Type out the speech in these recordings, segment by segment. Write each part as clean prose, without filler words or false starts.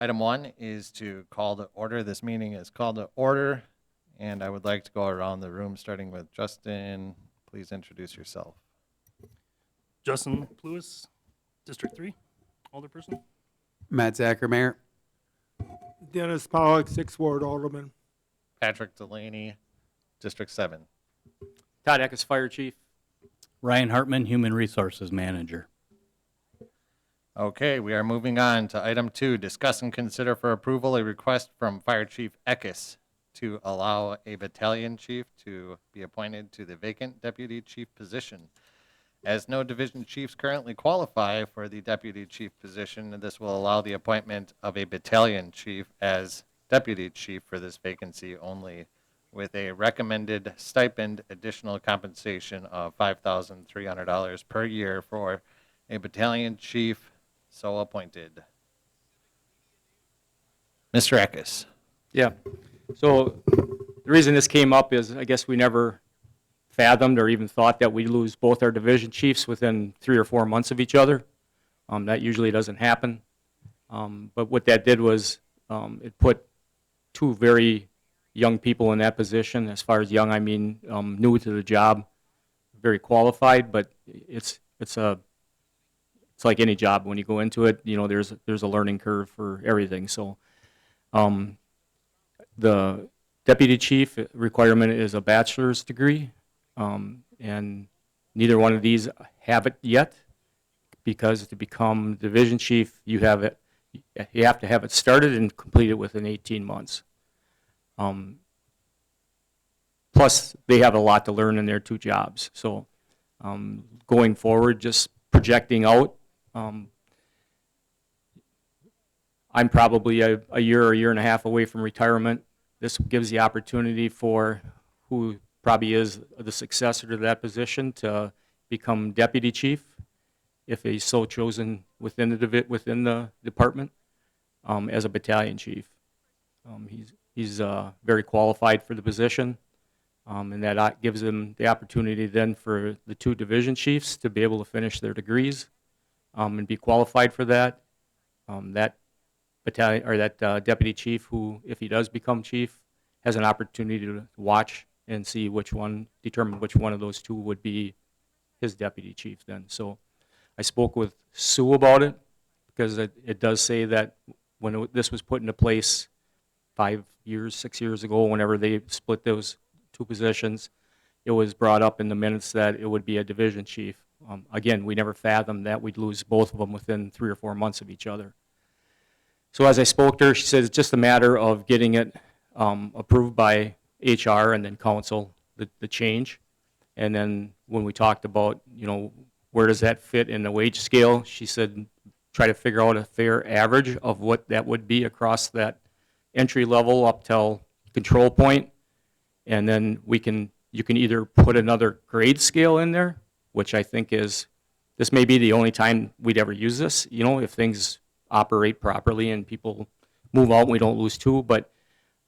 Item 1 is to call to order. This meeting is called to order, and I would like to go around the room, starting with Justin. Please introduce yourself. Justin Lewis, District 3, Alderperson. Matt Zacher, Mayor. Dennis Pollock, 6th Ward Alderman. Patrick Delaney, District 7. Todd Eckes, Fire Chief. Ryan Hartman, Human Resources Manager. Okay, we are moving on to item 2, discuss and consider for approval a request from Fire Chief Eckes to allow a battalion chief to be appointed to the vacant deputy chief position. As no division chiefs currently qualify for the deputy chief position, this will allow the appointment of a battalion chief as deputy chief for this vacancy only, with a recommended stipend additional compensation of $5,300 per year for a battalion chief so appointed. Mr. Eckes. Yeah. So the reason this came up is I guess we never fathomed or even thought that we'd lose both our division chiefs within 3 or 4 months of each other. That usually doesn't happen. But what that did was it put 2 very young people in that position. As far as young, I mean new to the job, very qualified, but it's like any job. When you go into it, you know, there's a learning curve for everything. So the deputy chief requirement is a bachelor's degree, and neither one of these have it yet, because to become division chief, you have to have it started and completed within 18 months. Plus, they have a lot to learn in their 2 jobs. So going forward, just projecting out, I'm probably a year or year and a half away from retirement. This gives the opportunity for who probably is the successor to that position to become deputy chief, if he's so chosen within the department, as a battalion chief. He's very qualified for the position, and that gives him the opportunity then for the 2 division chiefs to be able to finish their degrees and be qualified for that. That battalion or that deputy chief, who, if he does become chief, has an opportunity to watch and see determine which one of those 2 would be his deputy chief then. So I spoke with Sue about it, because it does say that when this was put into place 5 years, 6 years ago, whenever they split those 2 positions, it was brought up in the minutes that it would be a division chief. Again, we never fathomed that we'd lose both of them within 3 or 4 months of each other. So as I spoke to her, she said it's just a matter of getting it approved by HR and then council, the change. And then when we talked about, you know, where does that fit in the wage scale, she said try to figure out a fair average of what that would be across that entry level up till control point. And then you can either put another grade scale in there, which I think this may be the only time we'd ever use this, you know, if things operate properly and people move out and we don't lose 2, but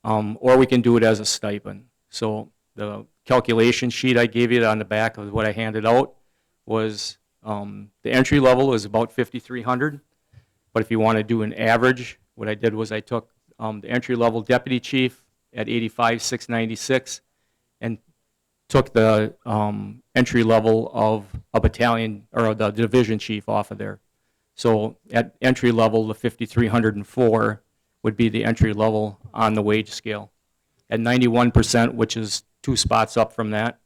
or we can do it as a stipend. So the calculation sheet I gave you on the back of what I handed out was the entry level is about $5,300, but if you want to do an average, what I did was I took the entry level deputy chief at $85,696 and took the entry level of a battalion or the division chief off of there. So at entry level, the $5,304 would be the entry level on the wage scale. At 91%, which is 2 spots up from that,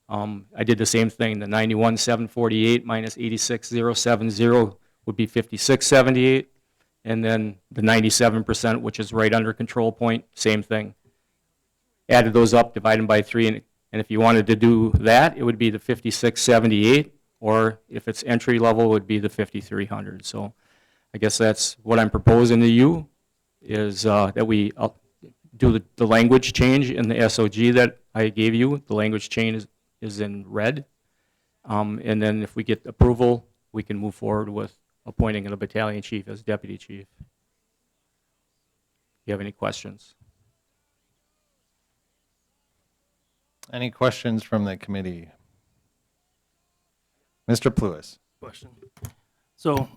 I did the same thing. The 91,748 minus 86,070 would be 5678, and then the 97%, which is right under control point, same thing. Added those up, divided by 3, and if you wanted to do that, it would be the 5678, or if it's entry level, it would be the 5,300. So I guess that's what I'm proposing to you, is that we do the language change in the SOG that I gave you. The language change is in red. And then if we get approval, we can move forward with appointing a battalion chief as deputy chief. Do you have any questions? Any questions from the committee? Mr. Pluis. Question. So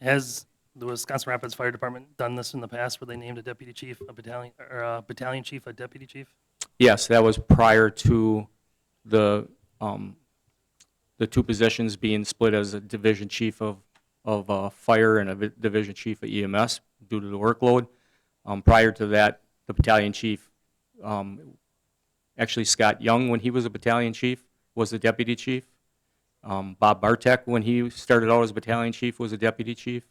has the Wisconsin Rapids Fire Department done this in the past where they named a deputy chief, a battalion chief, a deputy chief? Yes, that was prior to the two positions being split as a division chief of fire and a division chief of EMS due to the workload. Prior to that, the battalion chief, actually Scott Young, when he was a battalion chief, was the deputy chief. Bob Bartek, when he started out as battalion chief, was a deputy chief.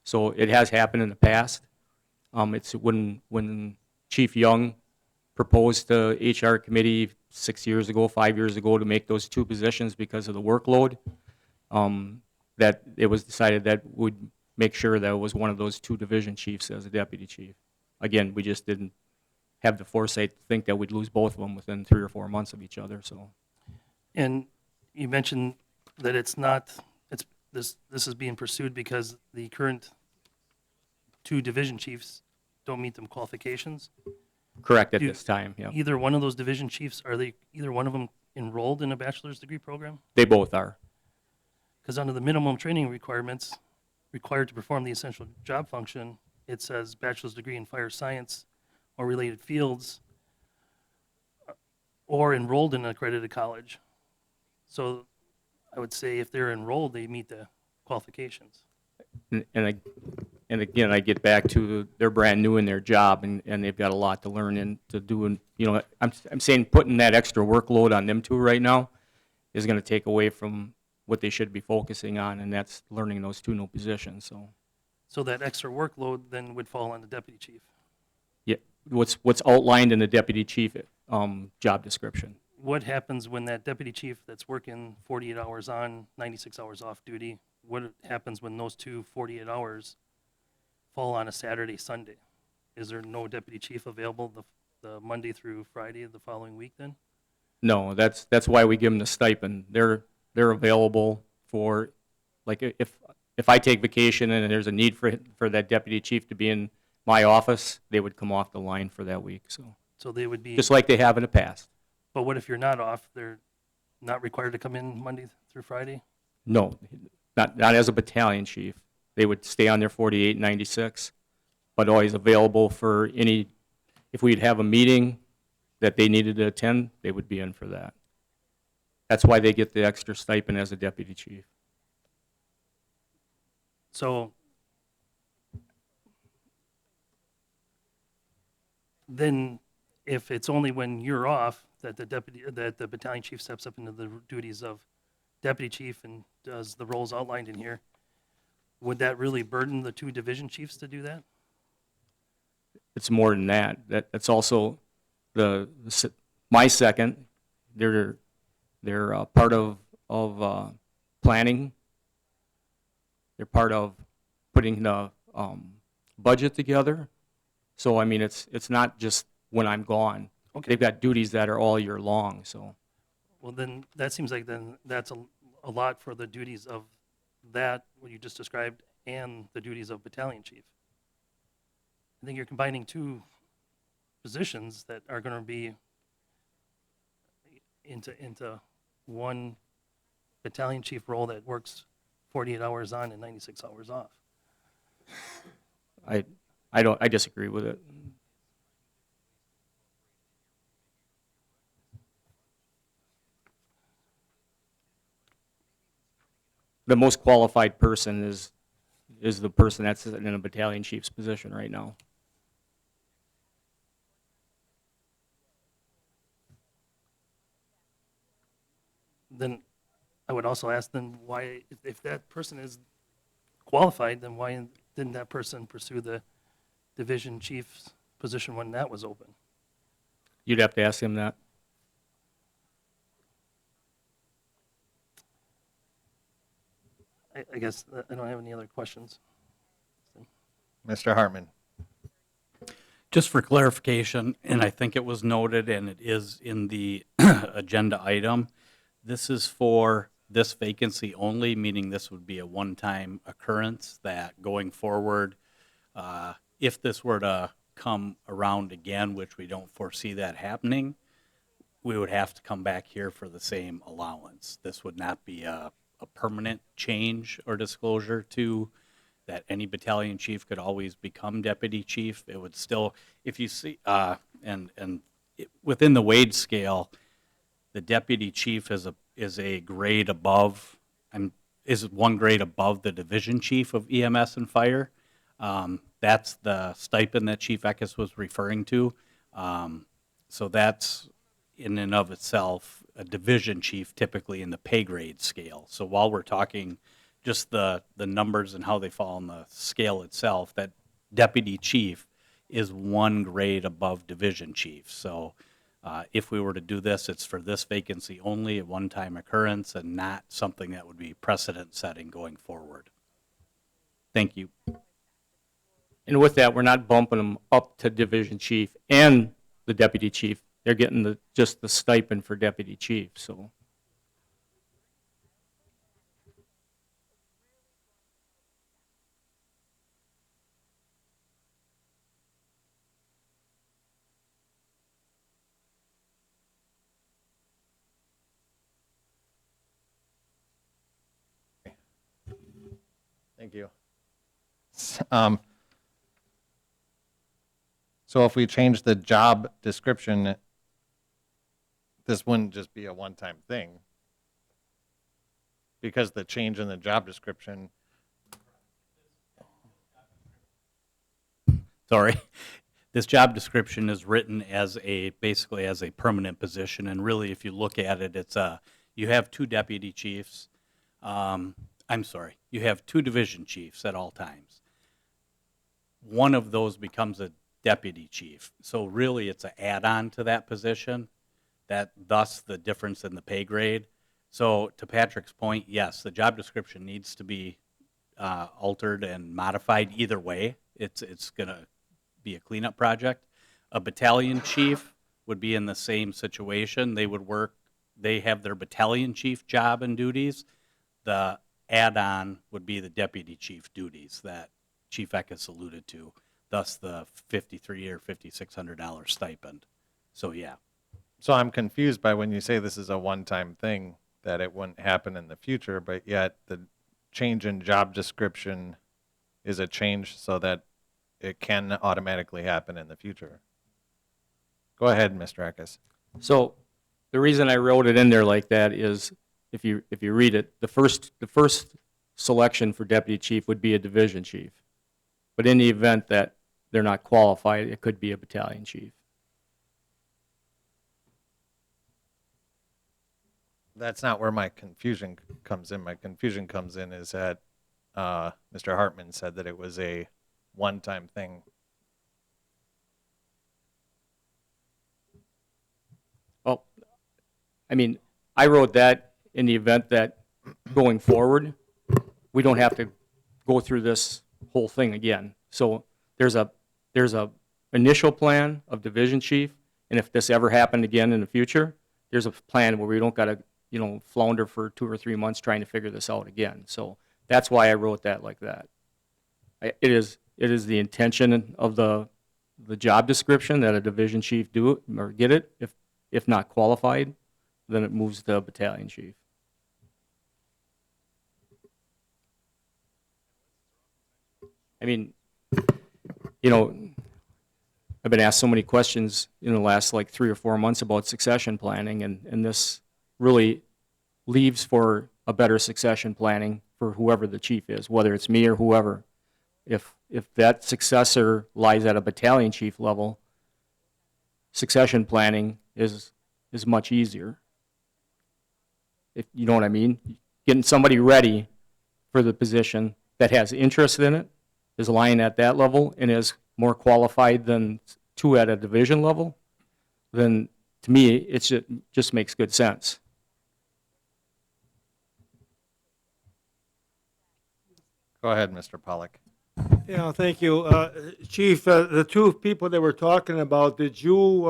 So it has happened in the past. It's when Chief Young proposed to HR committee 6 years ago, 5 years ago, to make those two positions because of the workload, that it was decided that would make sure that it was one of those two division chiefs as a deputy chief. Again, we just didn't have the foresight to think that we'd lose both of them within 3 or 4 months of each other, so. And you mentioned that this is being pursued because the current two division chiefs don't meet them qualifications. Correct at Do- this time, yeah. Either one of those division chiefs, are they, either one of them enrolled in a bachelor's degree program? They both are. Because under the minimum training requirements required to perform the essential job function, it says bachelor's degree in fire science or related fields or enrolled in an accredited college. So I would say if they're enrolled, they meet the qualifications. And again, I get back to they're brand new in their job and they've got a lot to learn and to do. And, I'm saying putting that extra workload on them two right now is going to take away from what they should be focusing on, and that's learning those two new positions, so. So that extra workload then would fall on the deputy chief. Yeah, what's outlined in the deputy chief job description. What happens when that deputy chief that's working 48 hours on, 96 hours off duty, what happens when those two 48 hours fall on a Saturday, Sunday? Is there no deputy chief available the Monday through Friday of the following week then? No, that's why we give them the stipend. They're available for, like, if I take vacation and there's a need for that deputy chief to be in my office, they would come off the line for that week, so. So they would be, Just like they have in the past. but what if you're not off? They're not required to come in Monday through Friday? No, not as a battalion chief. They would stay on their 48, 96, but always available for any, if we'd have a meeting that they needed to attend, they would be in for that. That's why they get the extra stipend as a deputy chief. So then if it's only when you're off that the battalion chief steps up into the duties of deputy chief and does the roles outlined in here, would that really burden the two division chiefs to do that? It's more than that. That's also my second. They're part of planning. They're part of putting the budget together. So I mean, it's not just when I'm gone. Okay. They've got duties that are all year long. So Well, then that seems like then that's a lot for the duties of that, what you just described, and the duties of battalion chief. I think you're combining two positions that are going to be into one battalion chief role that works 48 hours on and 96 hours off. I disagree with it. The most qualified person is the person that's in a battalion chief's position right now. Then I would also ask them why, if that person is qualified, then why didn't that person pursue the division chief's position when that was open? You'd have to ask him that. I guess I don't have any other questions. Mr. Hartman. Just for clarification, and I think it was noted and it is in the agenda item, this is for this vacancy only, meaning this would be a one-time occurrence that going forward, if this were to come around again, which we don't foresee that happening, we would have to come back here for the same allowance. This would not be a permanent change or disclosure to that any battalion chief could always become deputy chief. It would still, if you see, within the wage scale, the deputy chief is a grade above, is one grade above the division chief of EMS and fire. That's the stipend that Chief Eckes was referring to. So that's in and of itself a division chief typically in the pay grade scale. So while we're talking just the numbers and how they fall on the scale itself, that deputy chief is one grade above division chief. So if we were to do this, it's for this vacancy only, a one-time occurrence, and not something that would be precedent-setting going forward. Thank you. And with that, we're not bumping them up to division chief and the deputy chief. They're getting just the stipend for deputy chief, so. Thank you. So if we change the job description, this wouldn't just be a one-time thing. Because the change in the job description, Sorry. This job description is written as basically as a permanent position, and really, if you look at it, you have two deputy chiefs. You have two division chiefs at all times. One of those becomes a deputy chief. So really, it's an add-on to that position, thus the difference in the pay grade. So to Patrick's point, yes, the job description needs to be altered and modified either way. It's going to be a cleanup project. A battalion chief would be in the same situation. They have their battalion chief job and duties. The add-on would be the deputy chief duties that Chief Eckes alluded to, thus the $5,300 or $5,600 stipend. So, yeah. so I'm confused by when you say this is a one-time thing, that it wouldn't happen in the future, but yet the change in job description is a change so that it can automatically happen in the future. Go ahead, Mr. Eckes. So the reason I wrote it in there like that is, if you read it, the first selection for deputy chief would be a division chief. But in the event that they're not qualified, it could be a battalion chief. That's not where my confusion comes in. My confusion comes in is that Mr. Hartman said that it was a one-time thing. Well, I mean, I wrote that in the event that going forward, we don't have to go through this whole thing again. So there's a initial plan of division chief, and if this ever happened again in the future, there's a plan where we don't got to, flounder for 2 or 3 months trying to figure this out again. So that's why I wrote that like that. It is the intention of the job description that a division chief do it or get it. If not qualified, then it moves to a battalion chief. I mean, I've been asked so many questions in the last 3 or 4 months about succession planning, and this really leaves for a better succession planning for whoever the chief is, whether it's me or whoever. If that successor lies at a battalion chief level, succession planning is much easier. If you know what I mean? Getting somebody ready for the position that has interest in it, is lying at that level, and is more qualified than 2 at a division level, then to me, it just makes good sense. Go ahead, Mr. Pollock. Yeah, thank you. Chief, the two people that we're talking about, did you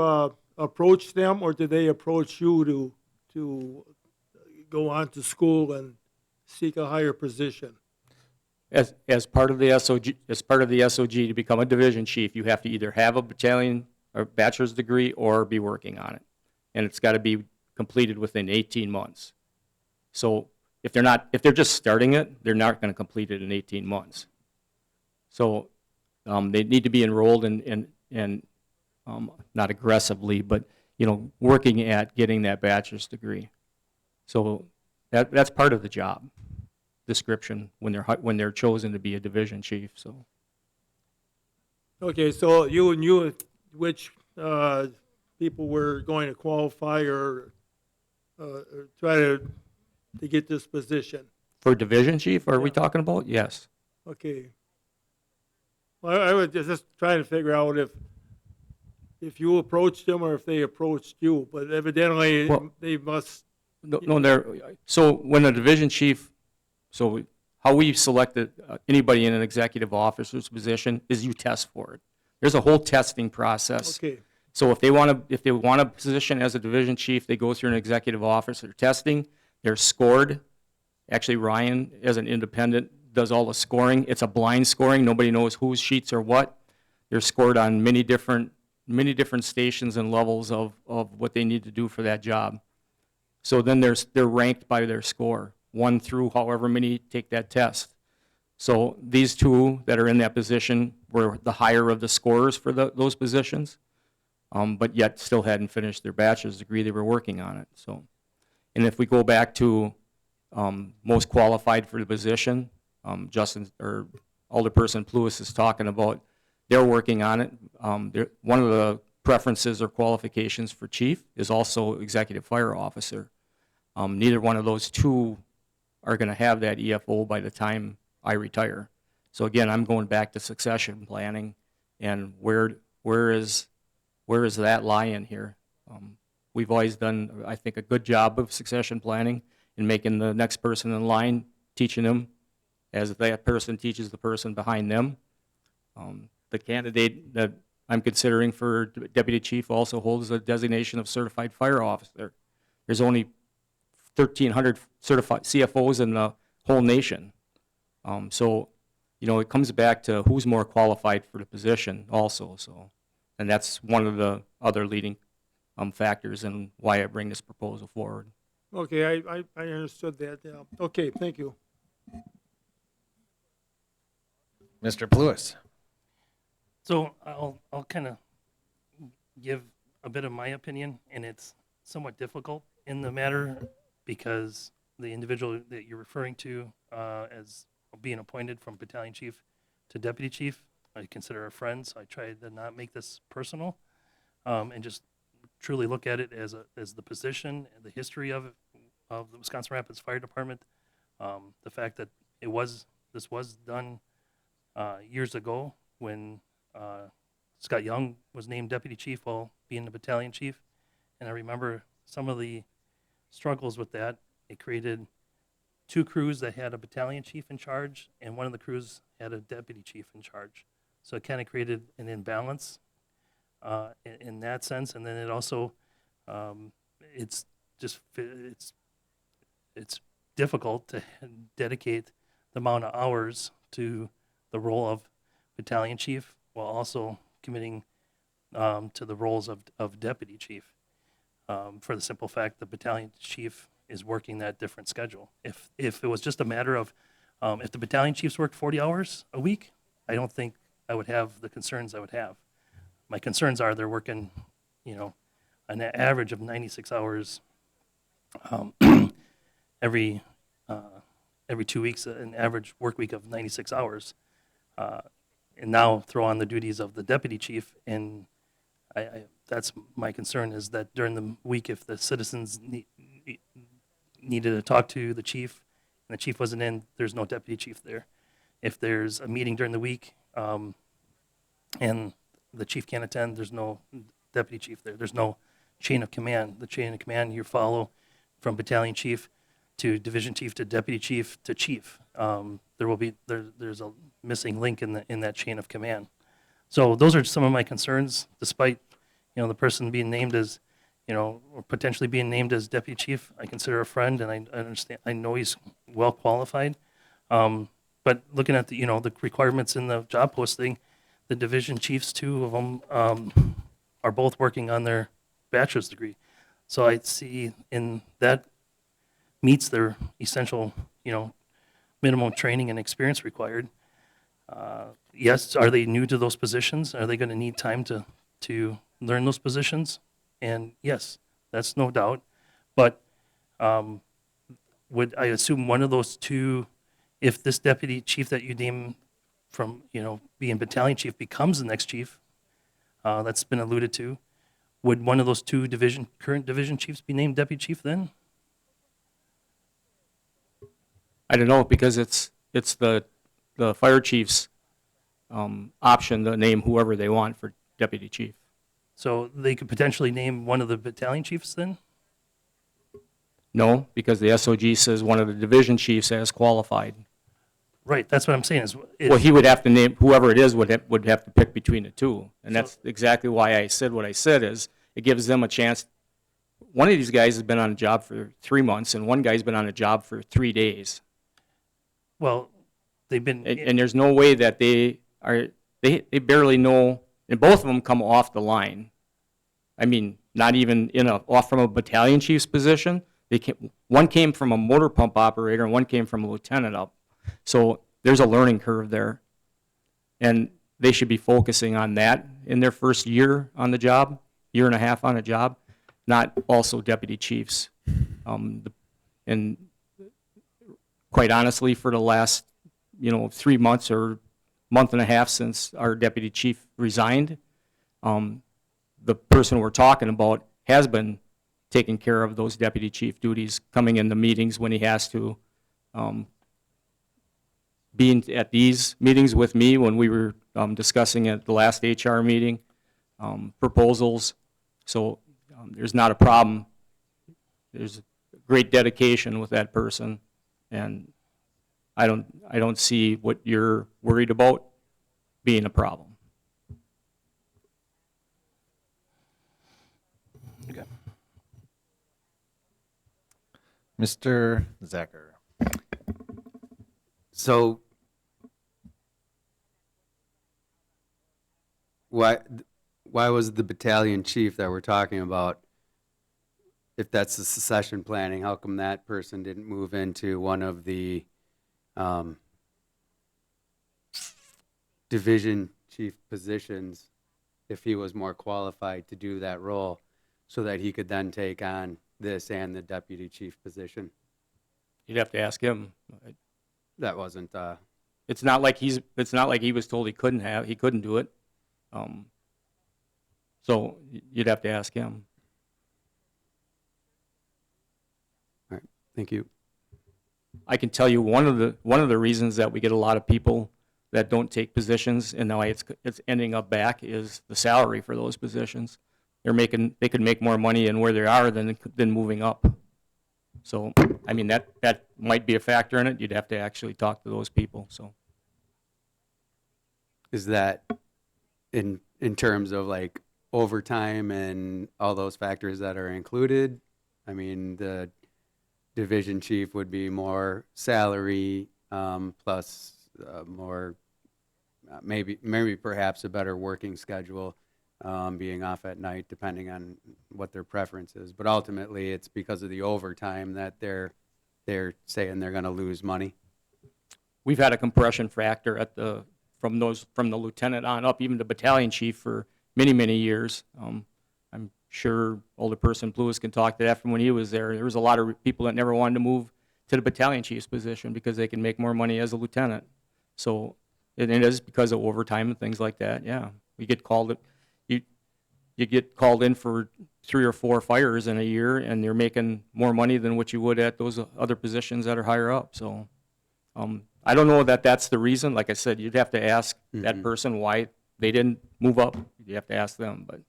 approach them, or did they approach you to go on to school and seek a higher position? As part of the SOG, to become a division chief, you have to either have a battalion or bachelor's degree or be working on it. And it's got to be completed within 18 months. So if they're just starting it, they're not going to complete it in 18 months. So they need to be enrolled and not aggressively, but, working at getting that bachelor's degree. So that's part of the job description when they're chosen to be a division chief, so. Okay, so you knew which people were going to qualify or try to get this position. For division chief, are we Yeah. talking about? Yes. Okay. Well, I was just trying to figure out if you approached them or if they approached you, but evidently Well- they must. No, so when a division chief, so how we selected anybody in an executive officer's position is you test for it. There's a whole testing process. Okay. So if they want a position as a division chief, they go through an executive officer testing. They're scored. Actually, Ryan, as an independent, does all the scoring. It's a blind scoring. Nobody knows whose sheets are what. They're scored on many different stations and levels of what they need to do for that job. So then they're ranked by their score, 1 through however many take that test. So these two that are in that position were the higher of the scorers for those positions, but yet still hadn't finished their bachelor's degree. They were working on it. So, and if we go back to most qualified for the position, Justin or Alderperson Pluis is talking about, they're working on it. One of the preferences or qualifications for chief is also executive fire officer. Neither one of those two are going to have that EFO by the time I retire. So again, I'm going back to succession planning and where is that lie in here? We've always done, I think, a good job of succession planning and making the next person in line, teaching them as that person teaches the person behind them. The candidate that I'm considering for deputy chief also holds a designation of certified fire officer. There's only 1,300 certified CFOs in the whole nation. So, it comes back to who's more qualified for the position also. So, and that's one of the other leading factors in why I bring this proposal forward. Okay, I understood that. Yeah. Okay, thank you. Mr. Pluis. So I'll kind of give a bit of my opinion, and it's somewhat difficult in the matter because the individual that you're referring to as being appointed from battalion chief to deputy chief, I consider a friend, so I try to not make this personal and just truly look at it as the position and the history of the Wisconsin Rapids Fire Department. The fact that this was done years ago when Scott Young was named deputy chief while being the battalion chief. And I remember some of the struggles with that. It created 2 crews that had a battalion chief in charge, and one of the crews had a deputy chief in charge. So it kind of created an imbalance in that sense. And then it also, it's difficult to dedicate the amount of hours to the role of battalion chief while also committing to the roles of deputy chief for the simple fact the battalion chief is working that different schedule. If it was just a matter of if the battalion chiefs worked 40 hours a week, I don't think I would have the concerns I would have. My concerns are they're working, an average of 96 hours every 2 weeks, an average work week of 96 hours. And now throw on the duties of the deputy chief, and that's my concern is that during the week, if the citizens needed to talk to the chief, and the chief wasn't in, there's no deputy chief there. If there's a meeting during the week, and the chief can't attend, there's no deputy chief there. There's no chain of command. The chain of command you follow from battalion chief to division chief to deputy chief to chief. There's a missing link in that chain of command. So those are some of my concerns, despite the person being named as or potentially being named as deputy chief. I consider a friend, and I understand. I know he's well qualified. But looking at the requirements in the job posting, the division chiefs, 2 of them are both working on their bachelor's degree. So I see in that meets their essential minimum training and experience required. yes, are they new to those positions? Are they going to need time to learn those positions? And yes, that's no doubt. But would I assume one of those two, if this deputy chief that you name from, being battalion chief becomes the next chief, that's been alluded to, would one of those two current division chiefs be named deputy chief then? I don't know, because it's the fire chief's option to name whoever they want for deputy chief. So they could potentially name one of the battalion chiefs then? No, because the SOG says one of the division chiefs as qualified. Right, that's what I'm saying is, Well, he would have to name, whoever it is would have to pick between the two. And that's exactly why I said what I said, is it gives them a chance. One of these guys has been on a job for 3 months, and one guy's been on a job for 3 days. well, they've been, And there's no way that they barely know, and both of them come off the line. I mean, not even off from a battalion chief's position. One came from a motor pump operator, and one came from a lieutenant up. So there's a learning curve there. And they should be focusing on that in their first year on the job, year and a half on a job, not also deputy chiefs. And quite honestly, for the last, 3 months or month and a half since our deputy chief resigned, the person we're talking about has been taking care of those deputy chief duties, coming in the meetings when he has to, being at these meetings with me when we were discussing at the last HR meeting, proposals. So there's not a problem. There's great dedication with that person, and I don't see what you're worried about being a problem. okay. Mr. Zacher. So why was the battalion chief that we're talking about, if that's the succession planning, how come that person didn't move into one of the division chief positions if he was more qualified to do that role, so that he could then take on this and the deputy chief position? You'd have to ask him. That wasn't, It's not like he was told he couldn't do it. So you'd have to ask him. thank you. I can tell you one of the reasons that we get a lot of people that don't take positions, and now it's ending up back, is the salary for those positions. They could make more money in where they are than moving up. So, I mean, that might be a factor in it. You'd have to actually talk to those people, so. Is that in terms of like overtime and all those factors that are included? I mean, the division chief would be more salary, plus more, maybe perhaps a better working schedule, being off at night, depending on what their preference is. But ultimately, it's because of the overtime that they're saying they're going to lose money. We've had a compression factor from the lieutenant on up, even the battalion chief, for many, many years. I'm sure Alderperson Lewis can talk to that from when he was there. There was a lot of people that never wanted to move to the battalion chief's position because they can make more money as a lieutenant. So it is because of overtime and things like that. Yeah, you get called in for 3 or 4 fires in a year, and you're making more money than what you would at those other positions that are higher up. So I don't know that that's the reason. Like I said, you'd have to ask that person why they didn't move up. You have to ask them. But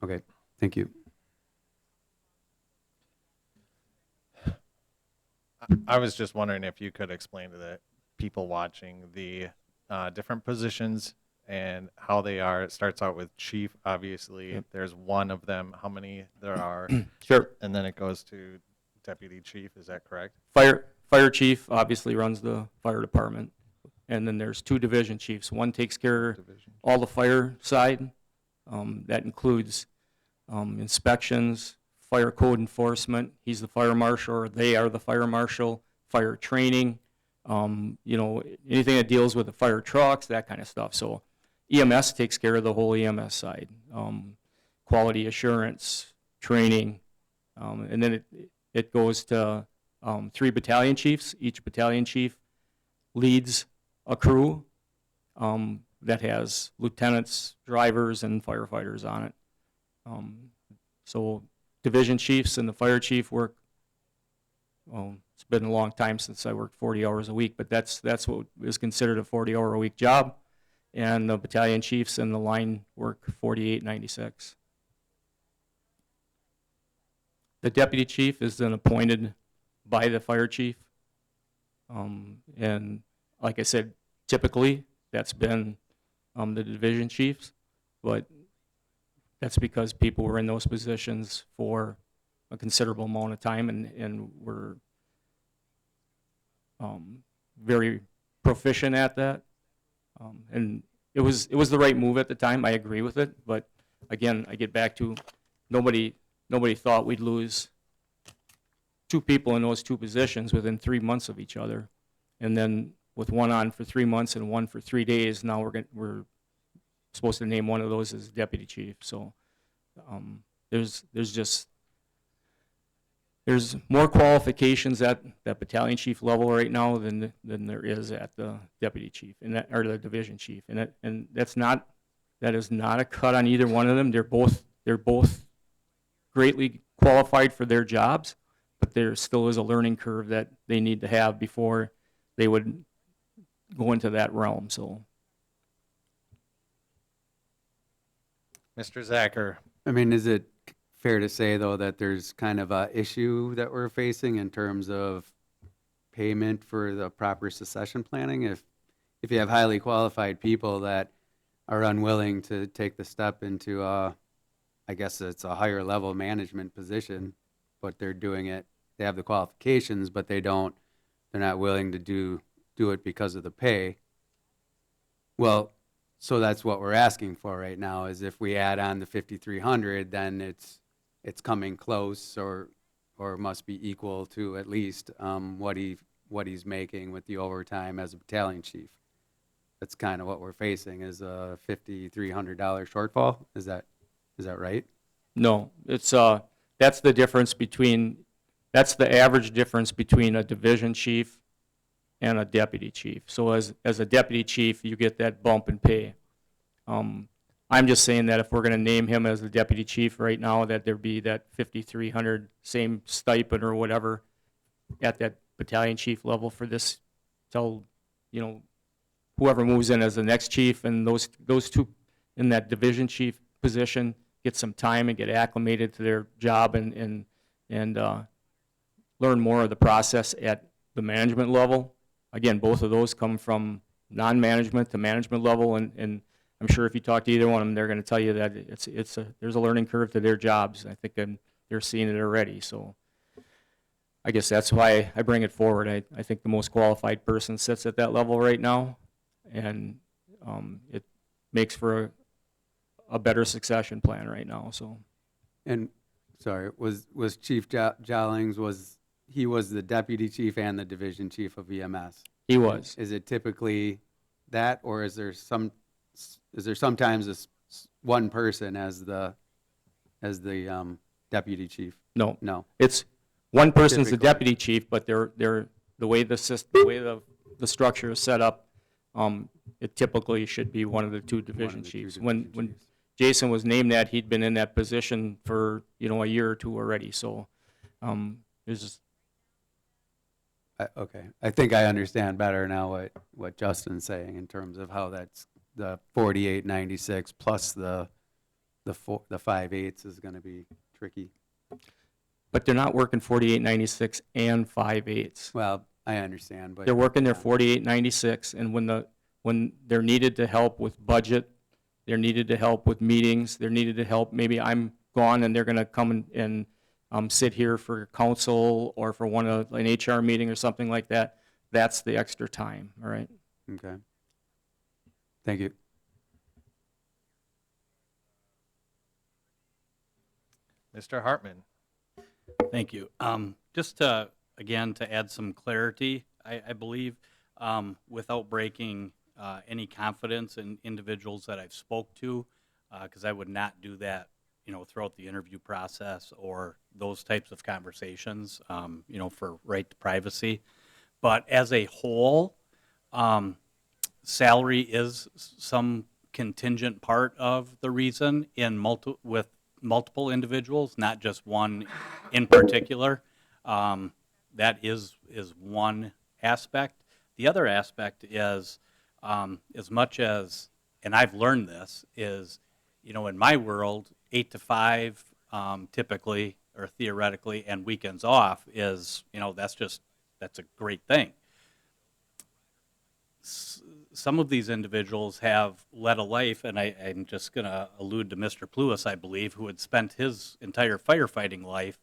Okay, thank you. I was just wondering if you could explain to the people watching the different positions and how they are. It starts out with chief, obviously. Yep. There's one of them, how many there are, sure, and then it goes to deputy chief, is that correct? fire chief obviously runs the fire department, and then there's 2 division chiefs. One takes care of Division. all the fire side. That includes inspections, fire code enforcement. He's the fire marshal, or they are the fire marshal, fire training, you know, anything that deals with the fire trucks, that kind of stuff. So EMS takes care of the whole EMS side, quality assurance, training, and then it goes to 3 battalion chiefs. Each battalion chief leads a crew that has lieutenants, drivers, and firefighters on it. So division chiefs and the fire chief work, well, it's been a long time since I worked 40 hours a week, but that's what is considered a 40-hour-a-week job. And the battalion chiefs and the line work 48.96. The deputy chief is then appointed by the fire chief. And like I said, typically that's been the division chiefs, but that's because people were in those positions for a considerable amount of time and were very proficient at that. And it was the right move at the time. I agree with it, but again, I get back to nobody thought we'd lose 2 people in those 2 positions within 3 months of each other, and then with one on for 3 months and one for 3 days, now we're supposed to name one of those as deputy chief. So there's more qualifications at that battalion chief level right now than there is at the deputy chief or the division chief, and that is not a cut on either one of them. They're both greatly qualified for their jobs, but there still is a learning curve that they need to have before they would go into that realm. So, Mr. Zacher. I mean, is it fair to say, though, that there's kind of a issue that we're facing in terms of payment for the proper succession planning? If you have highly qualified people that are unwilling to take the step into I guess it's a higher level management position, but they're doing it, they have the qualifications, but they're not willing to do it because of the pay. Well, so that's what we're asking for right now, is if we add on the 5,300, then it's coming close or must be equal to at least what he's making with the overtime as a battalion chief. That's kind of what we're facing, is a $5,300 shortfall. Is that right? no, it's that's the difference between, that's the average difference between a division chief and a deputy chief. So as a deputy chief, you get that bump in pay. I'm just saying that if we're going to name him as the deputy chief right now, that there be that 5,300 same stipend or whatever at that battalion chief level for this till, you know, whoever moves in as the next chief, and those 2 in that division chief position get some time and get acclimated to their job and learn more of the process at the management level. Again, both of those come from non-management to management level, and I'm sure if you talk to either one of them, they're going to tell you that there's a learning curve to their jobs. I think they're seeing it already. So I guess that's why I bring it forward. I think the most qualified person sits at that level right now, and it makes for a better succession plan right now. So And, sorry, was Chief Jolings, was the deputy chief and the division chief of EMS? he was. Is it typically that, or is there sometimes one person as the deputy chief? No, No. it's one person's the Typically. deputy chief, but they're the way the structure is set up. It typically should be one of the 2 division the 2 chiefs. division When chiefs. Jason was named that, he'd been in that position for, you know, a year or 2 already. So there's just, Okay, I think I understand better now what Justin's saying in terms of how that's the 48.96 plus the 5/8 is going to be tricky. but they're not working 48.96 and 5/8. Well, I understand, but They're working their 48.96, and when they're needed to help with budget, they're needed to help with meetings, they're needed to help, maybe I'm gone and they're going to come and sit here for council or for an HR meeting or something like that. That's the extra time, all right? Okay. Thank you. Mr. Hartman. Thank you. Just again, to add some clarity, I believe without breaking any confidence in individuals that I've spoke to, because I would not do that, throughout the interview process or those types of conversations, for right to privacy. But as a whole, salary is some contingent part of the reason with multiple individuals, not just one in particular. That is one aspect. The other aspect is, as much as, and I've learned this, is, in my world, 8 to 5 typically or theoretically, and weekends off is, that's a great thing. Some of these individuals have led a life, and I'm just going to allude to Mr. Pluis, I believe, who had spent his entire firefighting life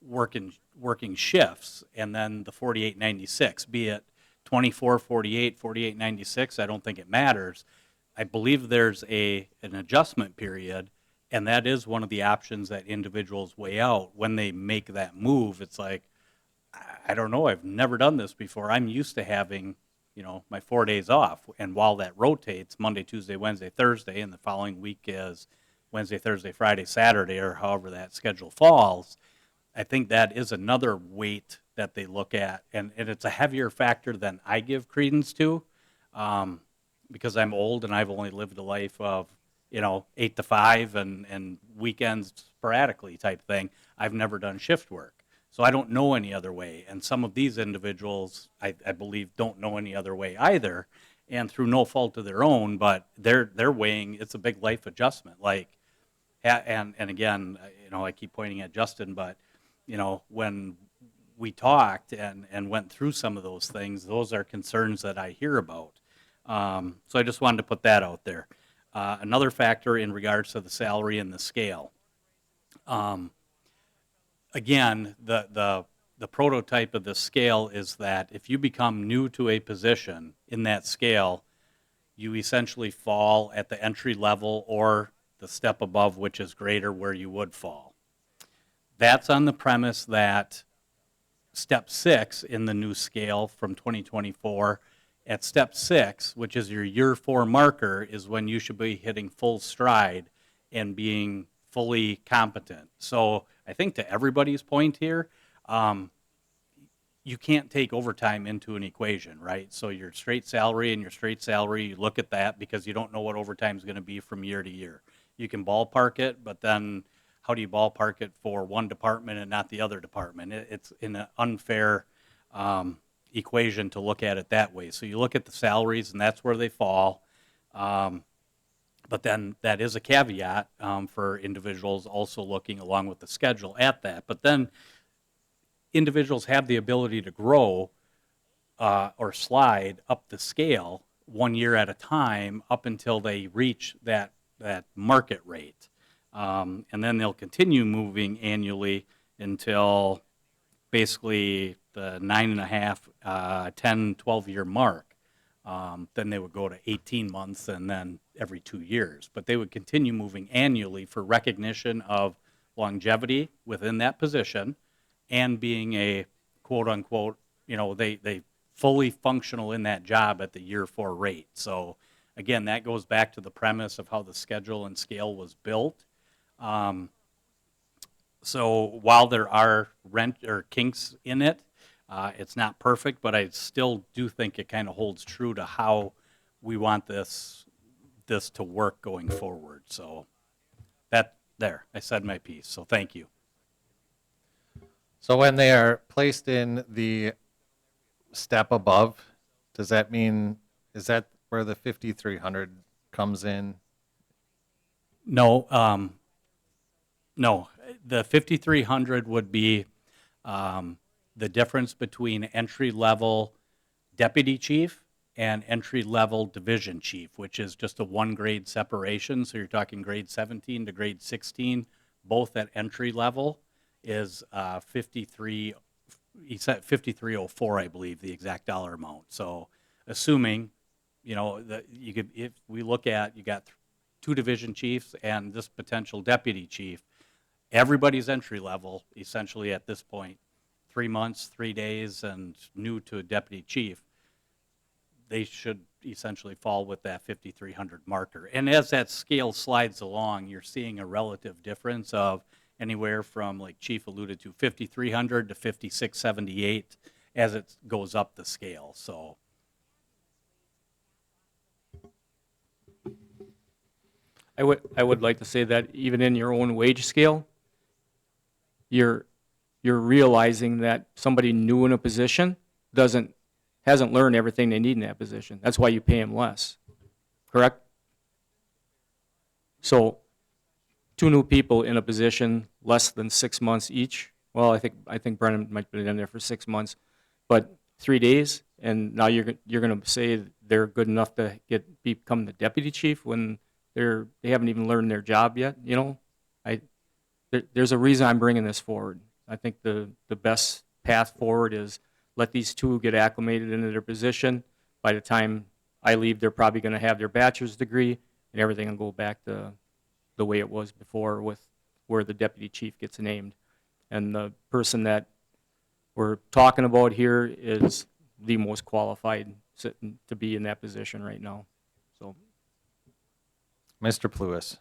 working shifts, and then the 4896, be it 24, 48, 48, 96, I don't think it matters. I believe there's an adjustment period, and that is one of the options that individuals weigh out when they make that move. It's like, I don't know, I've never done this before. I'm used to having, my 4 days off. And while that rotates Monday, Tuesday, Wednesday, Thursday, and the following week is Wednesday, Thursday, Friday, Saturday, or however that schedule falls, I think that is another weight that they look at. And it's a heavier factor than I give credence to, because I'm old and I've only lived a life of, 8 to 5 and weekends sporadically type thing. I've never done shift work. So I don't know any other way. And some of these individuals, I believe, don't know any other way either, and through no fault of their own, but they're weighing, it's a big life adjustment. Like, and again, I keep pointing at Justin, but, when we talked and went through some of those things, those are concerns that I hear about. So I just wanted to put that out there. Another factor in regards to the salary and the scale. Again, the prototype of the scale is that if you become new to a position in that scale, you essentially fall at the entry level or the step above, which is greater, where you would fall. That's on the premise that step 6 in the new scale from 2024, at step 6, which is your year 4 marker, is when you should be hitting full stride and being fully competent. So I think to everybody's point here, you can't take overtime into an equation, right? So your straight salary, you look at that because you don't know what overtime is going to be from year to year. You can ballpark it, but then how do you ballpark it for one department and not the other department? It's in an unfair equation to look at it that way. So you look at the salaries, and that's where they fall. But then that is a caveat for individuals also looking along with the schedule at that. But then individuals have the ability to grow or slide up the scale 1 year at a time up until they reach that market rate. And then they'll continue moving annually until basically the 9.5, 10, 12-year mark. Then they would go to 18 months and then every 2 years. But they would continue moving annually for recognition of longevity within that position and being a quote-unquote, they fully functional in that job at the year 4 rate. So again, that goes back to the premise of how the schedule and scale was built. So while there are kinks in it, it's not perfect, but I still do think it kind of holds true to how we want this to work going forward. So I said my piece. So thank you. So when they are placed in the step above, does that mean, is that where the 5,300 comes in? No, no. The 5,300 would be the difference between entry-level deputy chief and entry-level division chief, which is just a 1-grade separation. So you're talking grade 17 to grade 16, both at entry level is 5304, I believe, the exact dollar amount. So assuming, that if we look at, you got 2 division chiefs and this potential deputy chief, everybody's entry level essentially at this point, 3 months, 3 days, and new to a deputy chief. they should essentially fall with that 5,300 marker. And as that scale slides along, you're seeing a relative difference of anywhere from, like Chief alluded to, 5,300 to 5,678 as it goes up the scale, so. I would like to say that even in your own wage scale, you're realizing that somebody new in a position hasn't learned everything they need in that position. That's why you pay them less, correct? So, 2 new people in a position less than 6 months each. Well, I think Brennan might be in there for 6 months, but 3 days, and now you're going to say they're good enough to become the deputy chief when they haven't even learned their job yet. You know, there's a reason I'm bringing this forward. I think the best path forward is let these 2 get acclimated into their position. By the time I leave, they're probably going to have their bachelor's degree, and everything will go back to the way it was before, with where the deputy chief gets named. And the person that we're talking about here is the most qualified to be in that position right now. So, Mr. Pluis.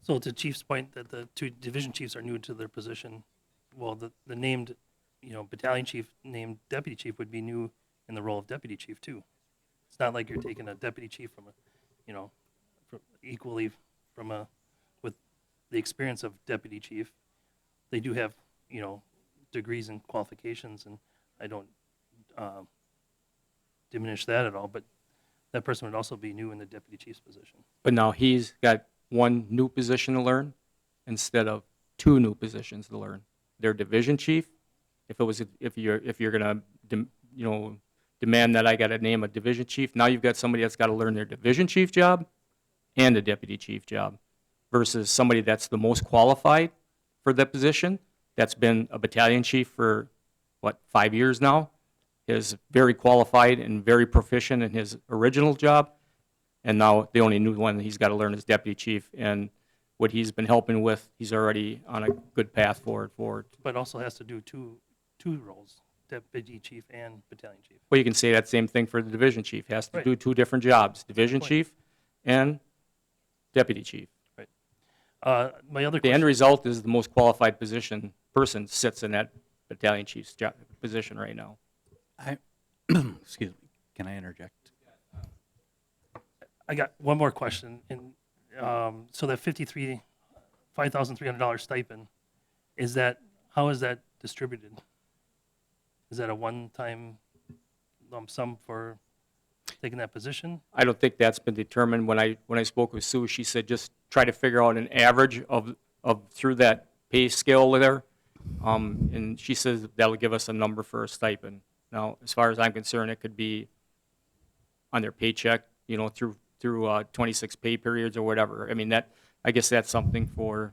So to Chief's point that the 2 division chiefs are new to their position, well, the named, battalion chief named deputy chief would be new in the role of deputy chief too. It's not like you're taking a deputy chief from with the experience of deputy chief. They do have, degrees and qualifications, and I don't diminish that at all, but that person would also be new in the deputy chief's position. but now he's got 1 new position to learn instead of 2 new positions to learn. Their division chief, if you're gonna demand that I got to name a division chief, now you've got somebody that's got to learn their division chief job and a deputy chief job, versus somebody that's the most qualified for that position, that's been a battalion chief for 5 years now, is very qualified and very proficient in his original job, and now the only new one he's got to learn is deputy chief, and what he's been helping with, he's already on a good path forward. But also has to do two roles, deputy chief and battalion chief. Well, you can say that same thing for the division chief, has to Right. do 2 different jobs, division Point. chief and deputy chief. My other The end question, result is the most qualified person sits in that battalion chief's position right now. Excuse me, can I interject? I got one more question. So that $5,300 stipend, how is that distributed? Is that a one-time lump sum for taking that position? I don't think that's been determined. When I spoke with Sue, she said just try to figure out an average of through that pay scale there. And she says that'll give us a number for a stipend. Now, as far as I'm concerned, it could be on their paycheck, through 26 pay periods or whatever. I mean, I guess that's something for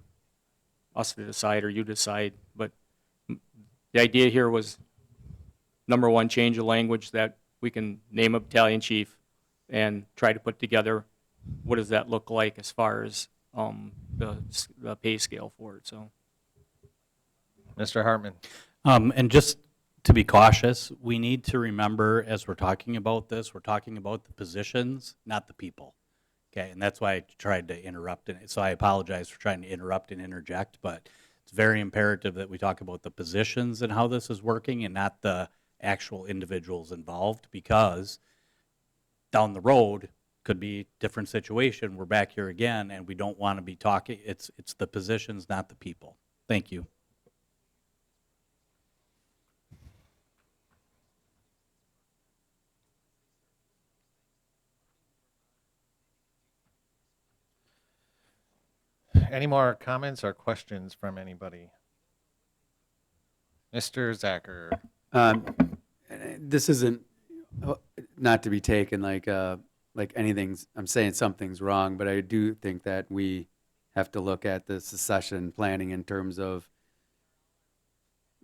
us to decide or you decide. But the idea here was, number one, change the language that we can name a battalion chief and try to put together what does that look like as far as the pay scale for it. So, Mr. Hartman. And just to be cautious, we need to remember as we're talking about this, we're talking about the positions, not the people. Okay, and that's why I tried to interrupt, and so I apologize for trying to interrupt and interject, but it's very imperative that we talk about the positions and how this is working and not the actual individuals involved, because down the road could be different situation. We're back here again, and we don't want to be talking. It's the positions, not the people. Thank you. Any more comments or questions from anybody? Mr. Zacher. This isn't, not to be taken like anything's, I'm saying something's wrong, but I do think that we have to look at the succession planning in terms of,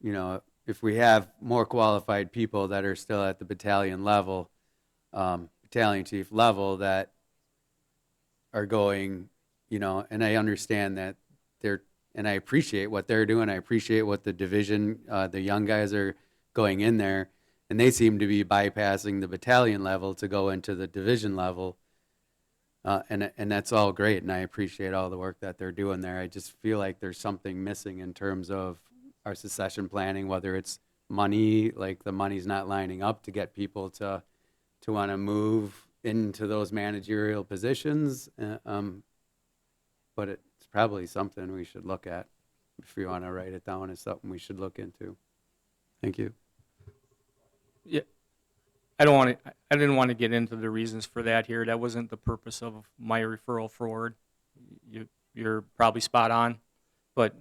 if we have more qualified people that are still at the battalion level, battalion chief level, that are going, and I understand that and I appreciate what they're doing. I appreciate what the division, the young guys are going in there, and they seem to be bypassing the battalion level to go into the division level. And that's all great, and I appreciate all the work that they're doing there. I just feel like there's something missing in terms of our succession planning, whether it's money, like the money's not lining up to get people to want to move into those managerial positions. But it's probably something we should look at. If you want to write it down as something we should look into. Thank you. Yeah, I didn't want to get into the reasons for that here. That wasn't the purpose of my referral forward. You're probably spot on, but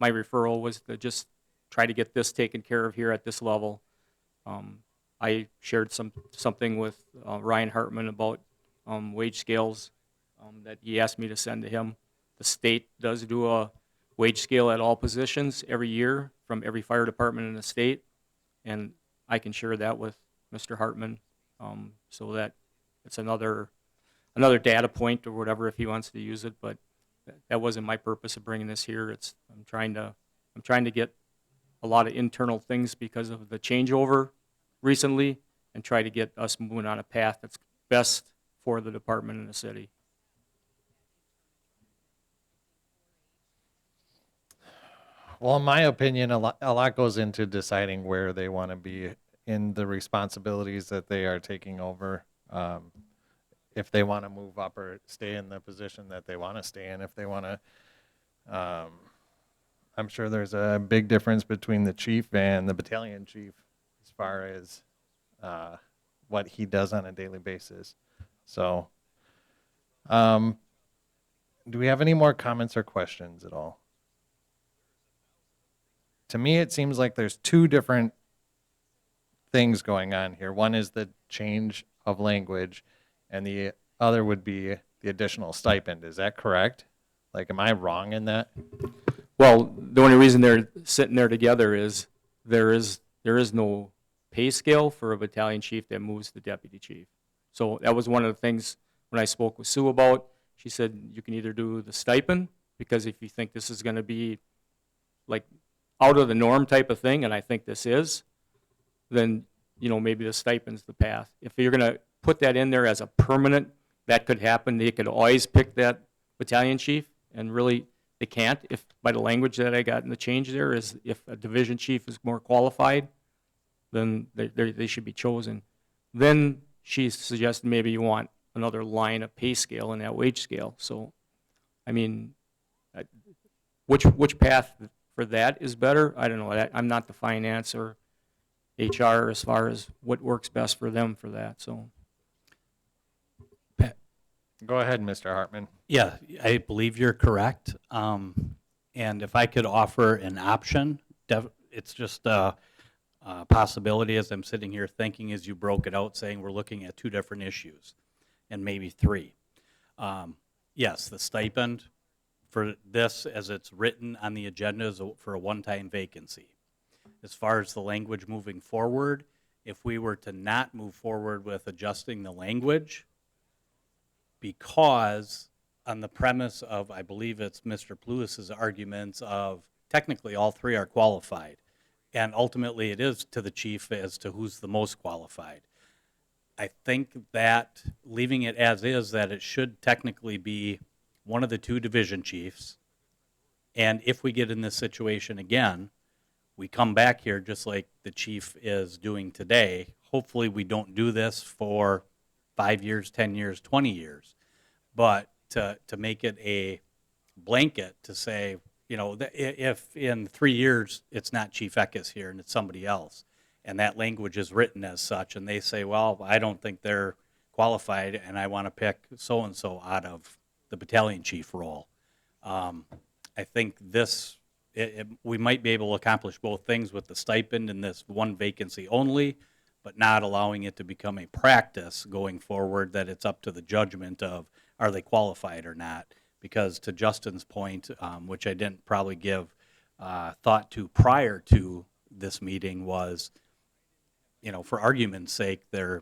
my referral was to just try to get this taken care of here at this level. I shared something with Ryan Hartman about wage scales that he asked me to send to him. The state does do a wage scale at all positions every year from every fire department in the state, and I can share that with Mr. Hartman, so that it's another data point or whatever if he wants to use it. But that wasn't my purpose of bringing this here. I'm trying to get a lot of internal things because of the changeover recently, and try to get us moving on a path that's best for the department and the city. Well, in my opinion, a lot goes into deciding where they want to be in the responsibilities that they are taking over. If they want to move up or stay in the position that they want to stay in, if they want to, I'm sure there's a big difference between the chief and the battalion chief as far as what he does on a daily basis. So, do we have any more comments or questions at all? To me, it seems like there's two different things going on here. One is the change of language, and the other would be the additional stipend. Is that correct? Like, am I wrong in that? Well, the only reason they're sitting there together is there is no pay scale for a battalion chief that moves to deputy chief. So that was one of the things when I spoke with Sue about. She said you can either do the stipend, because if you think this is going to be like out of the norm type of thing, and I think this is, then maybe the stipend's the path. If you're going to put that in there as a permanent, that could happen. They could always pick that battalion chief, and really they can't. If by the language that I got in the change there is if a division chief is more qualified, then they should be chosen. Then she suggested maybe you want another line of pay scale in that wage scale. So, I mean, which path for that is better? I don't know. I'm not the finance or HR as far as what works best for them for that. So, Go ahead, Mr. Hartman. Yeah, I believe you're correct. And if I could offer an option, it's just a possibility as I'm sitting here thinking as you broke it out, saying we're looking at two different issues and maybe three. Yes, the stipend for this as it's written on the agenda is for a one-time vacancy. As far as the language moving forward, if we were to not move forward with adjusting the language, because on the premise of, I believe it's Mr. Pluis's arguments of technically all three are qualified, and ultimately it is to the chief as to who's the most qualified. I think that leaving it as is, that it should technically be one of the two division chiefs, and if we get in this situation again, we come back here just like the chief is doing today. Hopefully we don't do this for 5 years, 10 years, 20 years. But to make it a blanket to say, if in 3 years it's not Chief Eckes here and it's somebody else, and that language is written as such, and they say, well, I don't think they're qualified and I want to pick so-and-so out of the battalion chief role. I think we might be able to accomplish both things with the stipend and this one vacancy only, but not allowing it to become a practice going forward that it's up to the judgment of are they qualified or not. Because to Justin's point, which I didn't probably give thought to prior to this meeting, was, for argument's sake, they're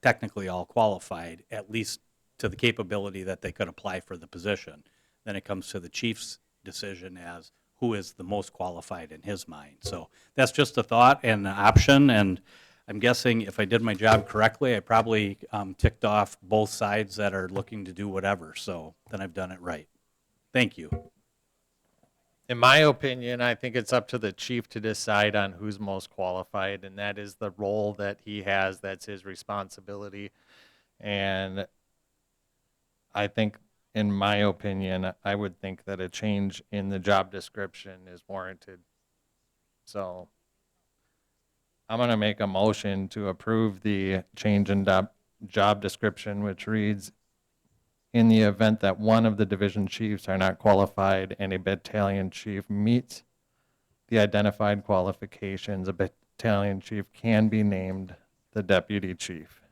technically all qualified, at least to the capability that they could apply for the position. Then it comes to the chief's decision as who is the most qualified in his mind. So that's just a thought and an option, and I'm guessing if I did my job correctly, I probably ticked off both sides that are looking to do whatever, so then I've done it right. Thank you. In my opinion, I think it's up to the chief to decide on who's most qualified, and that is the role that he has. That's his responsibility. And I think, in my opinion, I would think that a change in the job description is warranted. So I'm going to make a motion to approve the change in job description, which reads, in the event that one of the division chiefs are not qualified and a battalion chief meets the identified qualifications, a battalion chief can be named the deputy chief.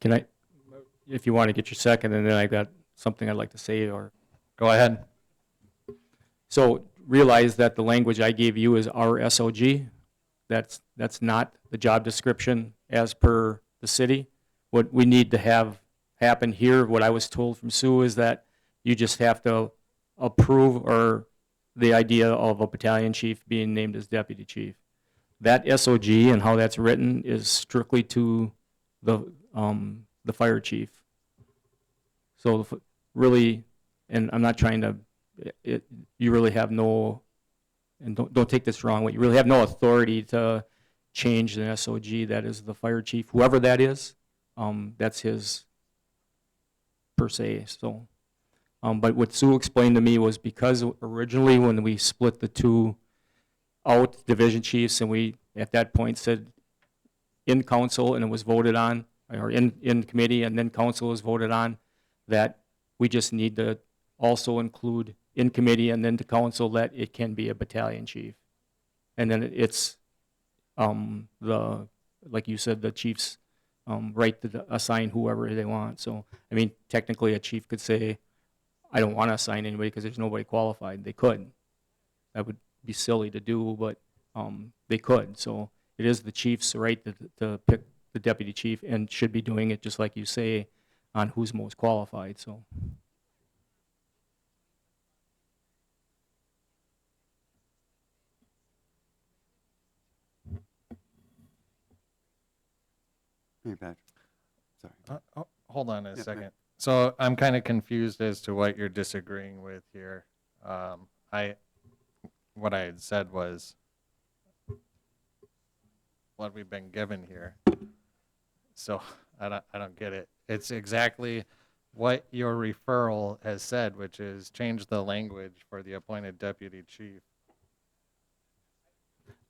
Can I, if you want to get your second, and then I got something I'd like to say, or, Go ahead. so realize that the language I gave you is our SOG. That's not the job description as per the city. What we need to have happen here, what I was told from Sue, is that you just have to approve or the idea of a battalion chief being named as deputy chief. That SOG and how that's written is strictly to the fire chief. So really, and I'm not trying to, you really have no, and don't take this wrong way, you really have no authority to change an SOG. That is the fire chief, whoever that is, that's his per se. So, but what Sue explained to me was because originally when we split the two out, division chiefs, and we at that point said in council and it was voted on, or in committee and then council was voted on, that we just need to also include in committee and then to council that it can be a battalion chief. And then it's like you said, the chief's right to assign whoever they want. So, I mean, technically a chief could say, I don't want to assign anybody because there's nobody qualified. They could. That would be silly to do, but they could. So it is the chief's right to pick the deputy chief and should be doing it just like you say on who's most qualified. So. Hey, Patrick. Sorry. Hold on a Yeah, second. So I'm kind of confused as to what you're disagreeing with here. What I had said was what we've been given here. So I don't get it. It's exactly what your referral has said, which is change the language for the appointed deputy chief.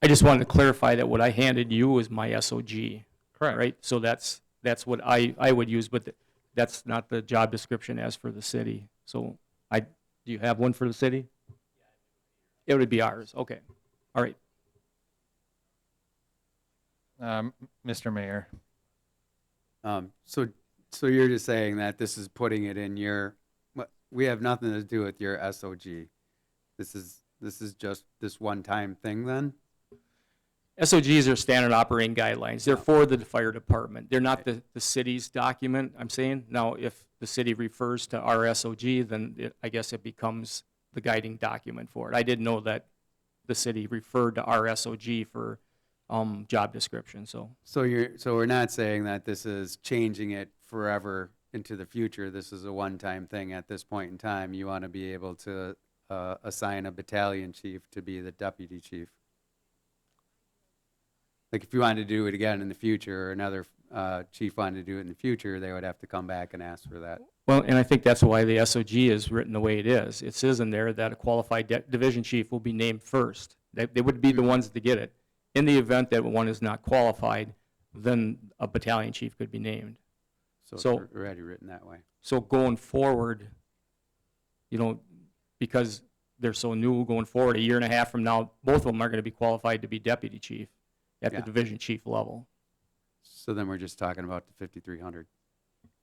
I just wanted to clarify that what I handed you was my SOG. Correct. Right? So that's what I would use, but that's not the job description as for the city. So do you have one for the city? It would be ours. Okay. All right. Mr. Mayor. So you're just saying that this is putting it in your, we have nothing to do with your SOG. This is just this one-time thing then? SOGs are standard operating guidelines. They're for the fire department. They're not the city's document, I'm saying. Now, if the city refers to our SOG, then I guess it becomes the guiding document for it. I didn't know that the city referred to our SOG for job description, so. So we're not saying that this is changing it forever into the future. This is a one-time thing at this point in time. You want to be able to assign a battalion chief to be the deputy chief. Like if you wanted to do it again in the future, or another chief wanted to do it in the future, they would have to come back and ask for that. Well, and I think that's why the SOG is written the way it is. It says in there that a qualified division chief will be named first. They would be the ones to get it. In the event that one is not qualified, then a battalion chief could be named. So it's already written that way. So going forward, because they're so new, going forward, a year and a half from now, both of them are going to be qualified to be deputy chief at the Yeah. division chief level. So then we're just talking about the 5,300.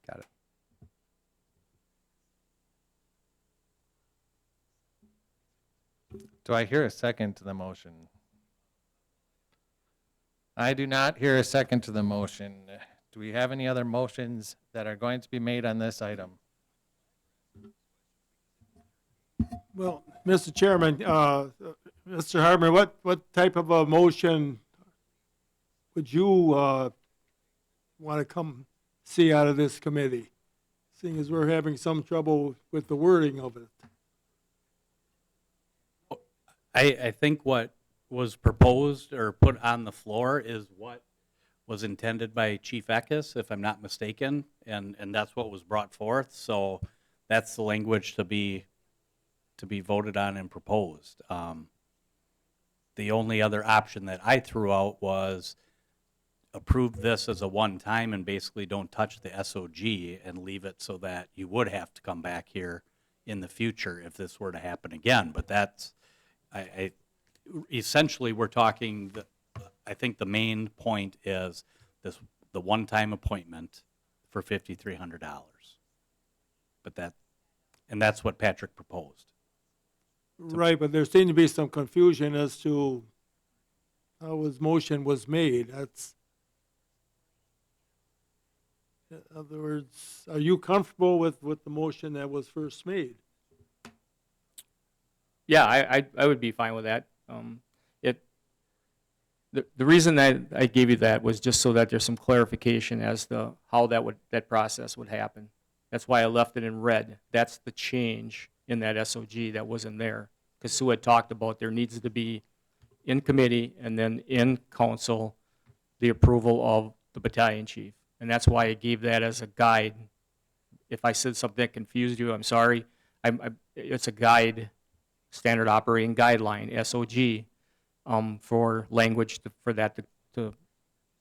Got it. Do I hear a second to the motion? I do not hear a second to the motion. Do we have any other motions that are going to be made on this item? Well, Mr. Chairman, Mr. Hartman, what type of a motion would you want to come see out of this committee? Seeing as we're having some trouble with the wording of it. I think what was proposed or put on the floor is what was intended by Chief Eckes, if I'm not mistaken, and that's what was brought forth. So that's the language to be voted on and proposed. The only other option that I threw out was approve this as a one-time and basically don't touch the SOG and leave it so that you would have to come back here in the future if this were to happen again. But that's, essentially, we're talking, I think the main point is the one-time appointment for $5,300. But that's what Patrick proposed. Right, but there seemed to be some confusion as to how his motion was made. That's, in other words, are you comfortable with the motion that was first made? Yeah, I would be fine with that. The reason that I gave you that was just so that there's some clarification as to how that process would happen. That's why I left it in red. That's the change in that SOG that wasn't there. Because Sue had talked about there needs to be in committee and then in council the approval of the battalion chief. And that's why I gave that as a guide. If I said something that confused you, I'm sorry. It's a guide, standard operating guideline, SOG, for language for that to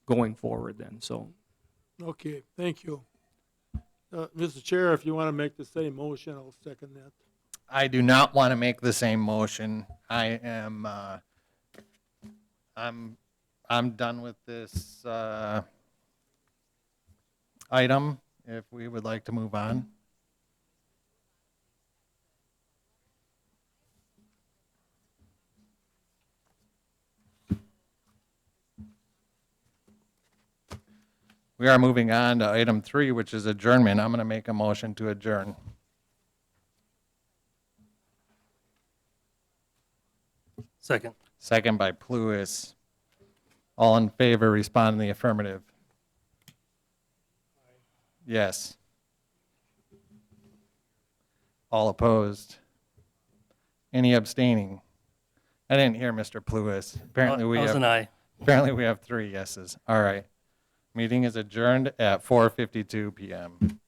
going forward then. So Okay, thank you. Mr. Chair, if you want to make the same motion, I'll second that. I do not want to make the same motion. I am, I'm done with this, item, if we would like to move on. We are moving on to item 3, which is adjournment. I'm going to make a motion to adjourn. Second. Second by Pluis. All in favor, respond in the affirmative. Yes. All opposed? Any abstaining? I didn't hear Mr. Pluis. Apparently we I was have, an aye. apparently we have 3 yeses. All right. Meeting is adjourned at 4:52 PM.